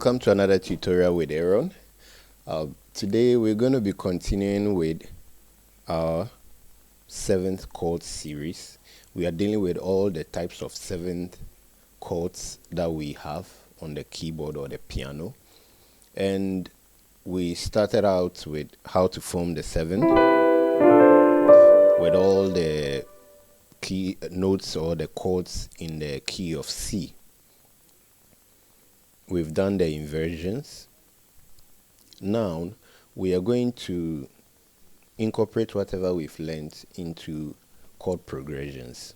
Welcome to another tutorial with Aaron. Today we're going to be continuing with our 7th chord series. We are dealing with all the types of 7th chords that we have on the keyboard or the piano, and we started out with how to form the 7th with all the key notes or the chords in the key of C. We've done the inversions. Now we are going to incorporate whatever we've learned into chord progressions.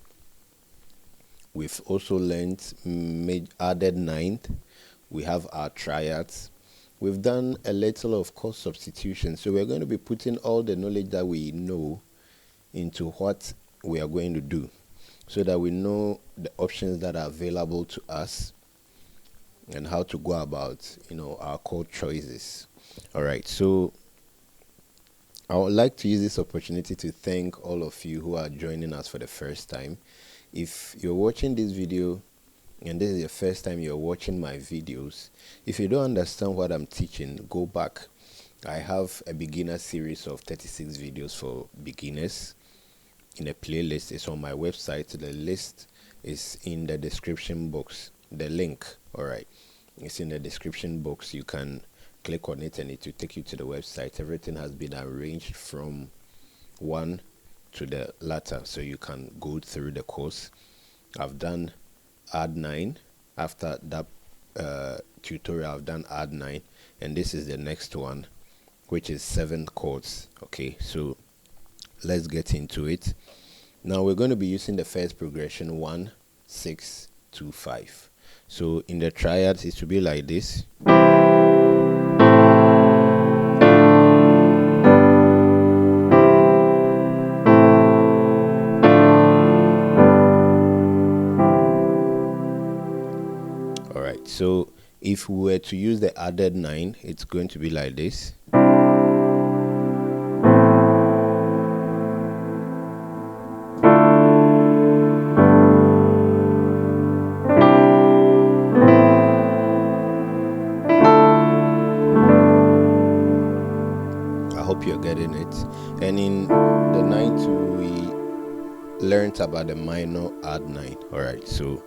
We've also learned added ninth. We have our triads. We've done a little of chord substitution, so we're going to be putting all the knowledge that we know into what we are going to do, so that we know the options that are available to us and how to go about our chord choices. All right, so I would like to use this opportunity to thank all of you who are joining us for the first time. If you're watching this video and this is the first time you're watching my videos, if you don't understand what I'm teaching, go back. I have a beginner series of 36 videos for beginners in a playlist. It's on my website. The list is in the description box. The link, all right, it's in the description box. You can click on it and it will take you to the website. Everything has been arranged from one to the latter, so you can go through the course. I've done add 9. After that tutorial, I've done add 9, and this is the next one, which is 7 chords. Okay, so let's get into it. Now we're going to be using the first progression, 1 6 2 5. So in the triads it should be like this. All right, so if we were to use the added 9, it's going to be like this. You're getting it. And in the 9th we learned about the minor add 9. All right, so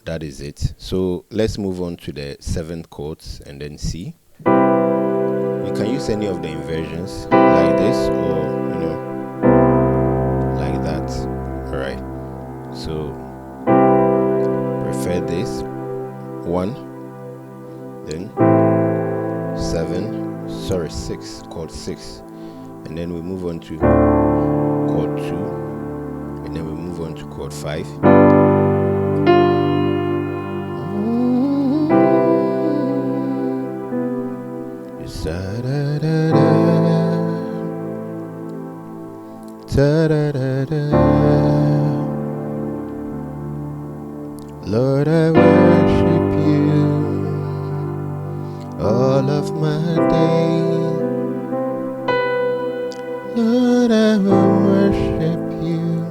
that is it. So let's move on to the 7th chords and then see. We can use any of the inversions like this, or like that. All right, so prefer this 1, then 6, chord 6, and then we move on to chord 2, and then we move on to chord 5. Lord, I worship you all of my days. Lord, I will worship you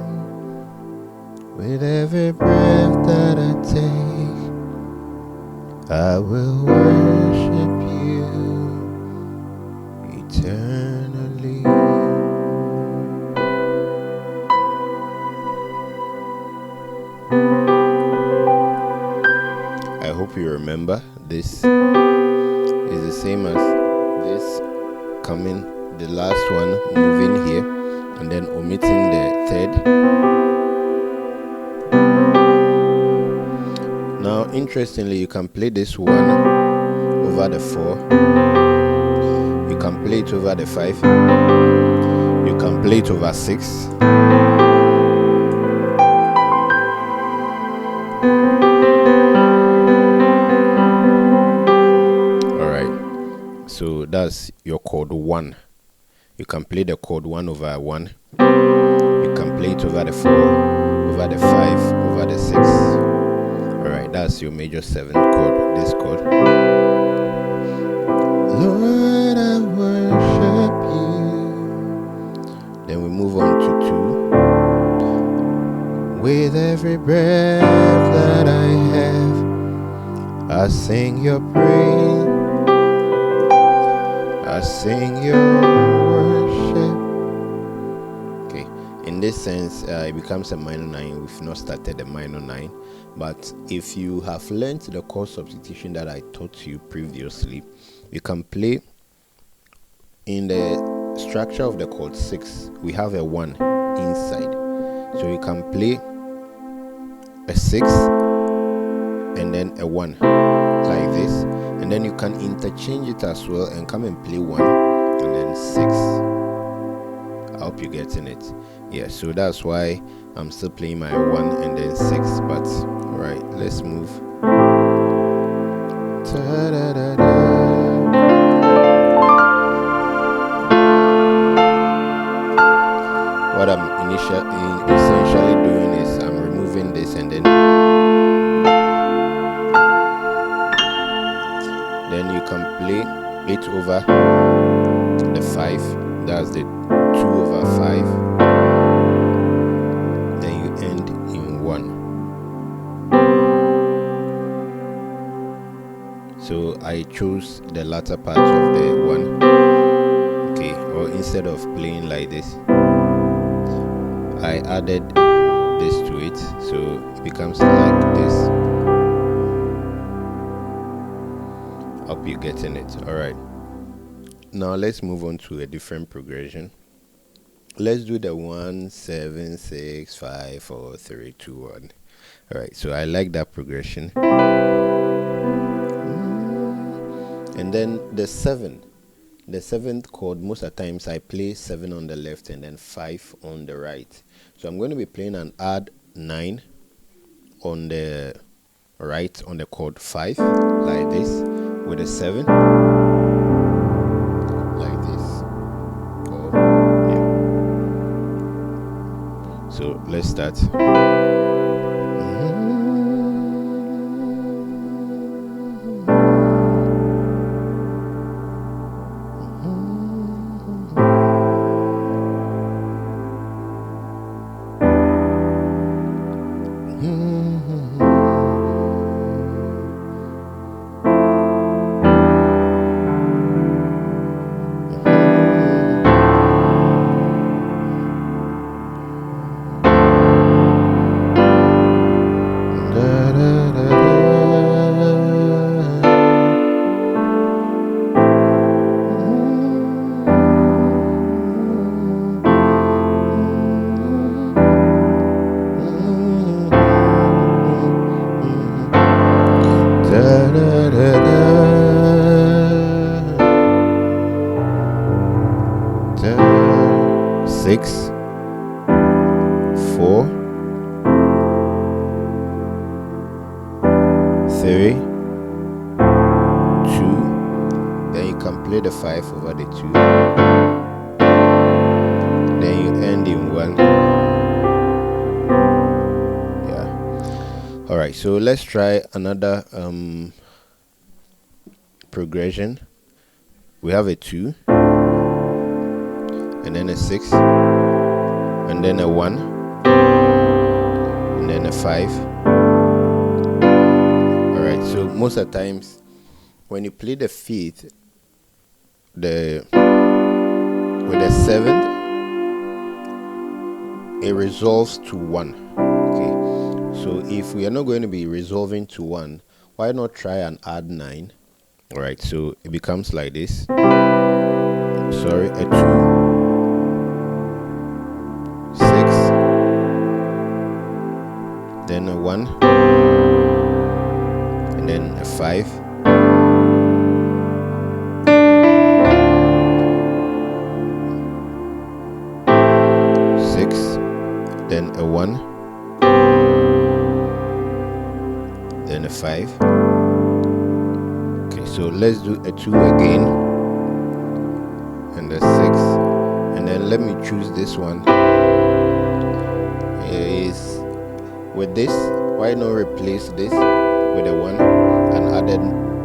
with every breath that I take. I will worship you eternally. I hope you remember this is the same as this coming, the last one moving here and then omitting the third. Now interestingly, you can play this one over the 4, you can play it over the 5, you can play it over 6, so that's your chord 1. You can play the chord 1 over 1. You can play it over the 4, over the 5, over the 6. All right, that's your major 7th chord, this chord. Lord, I worship you. Then we move on to 2. With every breath that I have, I sing your praise, I sing your worship. Okay, in this sense, it becomes a minor 9. We've not started a minor 9, but if you have learned the chord substitution that I taught you previously, you can play in the structure of the chord 6. We have a 1 inside, so you can play a 6 and then a 1 like this, and then you can interchange it as well and come and play 1 and then 6. I hope you're getting it. Yeah, so that's why I'm still playing my 1 and then 6. But all right, let's move. What I'm essentially doing is I'm removing this, and then you can play it over the 5. That's the 2 over 5. Then you end in 1. So I chose the latter part of the 1. Okay, or instead of playing like this, I added this to it, so it becomes like this. Hope you're getting it. All right, now let's move on to a different progression. Let's do the 1 7 6 5 4 3 2 1. All right, so I like that progression. And then the 7, the 7th chord, most of the times I play 7 on the left and then 5 on the right. So I'm going to be playing an add 9 on the right on the chord 5 like this, with a 7 like this. Oh yeah. So let's start. Six, 4, 3, 2. Then you can play the 5 over the 2. Then you end in 1. Yeah. All right. So let's try another progression. We have a 2, and then a 6, and then a 1, and then a 5. Alright, so most of the times when you play the 5th, with the 7th, it resolves to 1. Okay, so if we are not going to be resolving to 1, why not try and add 9? Alright, so it becomes like this. Sorry, a 2, 6, then a 1, and then a 5, then a 1, then a 5. Okay, so let's do a 2 again, and a 6, and then let me choose this one. Is with this, why not replace this with a 1 and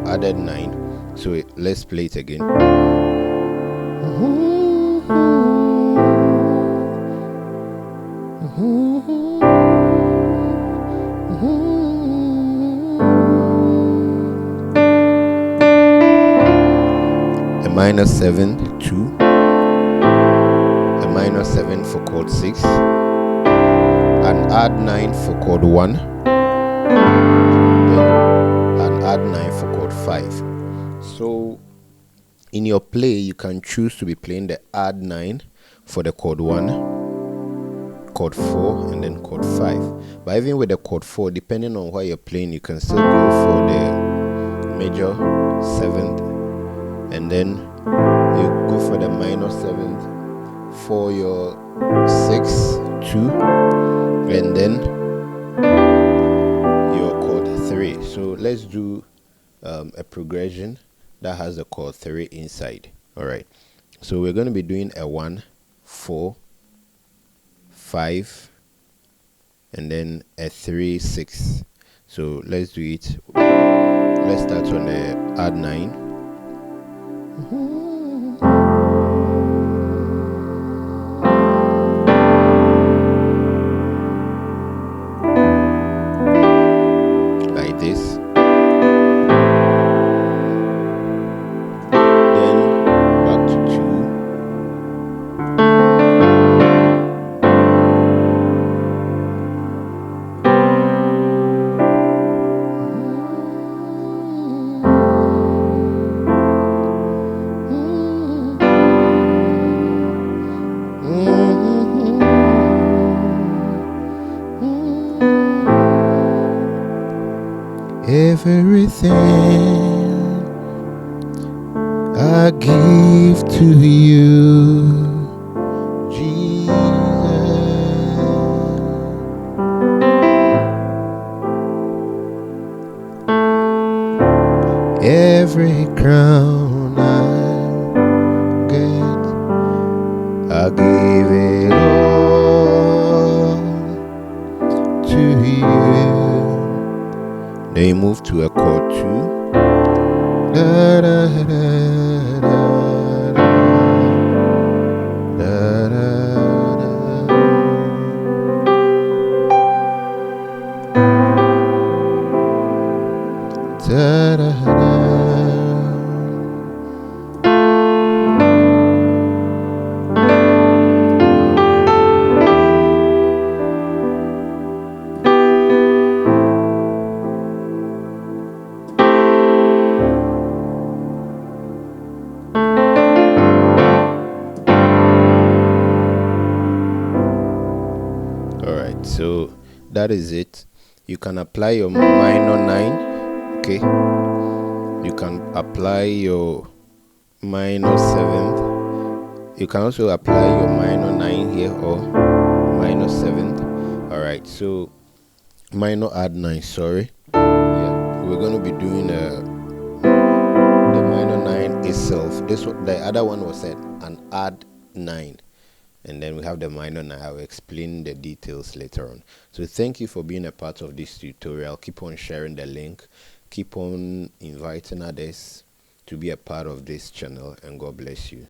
added 9? So let's play it again. minor 7 2, a minor 7 for chord 6, an add 9 for chord 1, then an add 9 for chord 5. So in your play, you can choose to be playing the add 9 for the chord 1, chord 4, and then chord 5. But even with the chord 4, depending on what you're playing, you can still go for the major 7th, and then you go for the minor 7th for your 6 2, and then your chord 3. So let's do a progression that has the chord 3 inside. All right, so we're going to be doing a 1 4 5 and then a 3 6. So let's do it. Let's start on the add 9. Like this. Then back to 2. Everything I give to you, Jesus. Every crown I get, I give it all to you. Then you move to a chord 2. Da, da, da, da, da, da, da, da, da. Alright, so that is it. You can apply your minor 9. Okay, you can apply your minor 7th. You can also apply your minor 9 here or minor 7th. Alright, so minor add 9, sorry. Yeah, we're going to be doing the minor 9 itself. The other one was an add 9. And then we have the minor 9. I'll explain the details later on. So thank you for being a part of this tutorial. Keep on sharing the link. Keep on inviting others to be a part of this channel, and God bless you.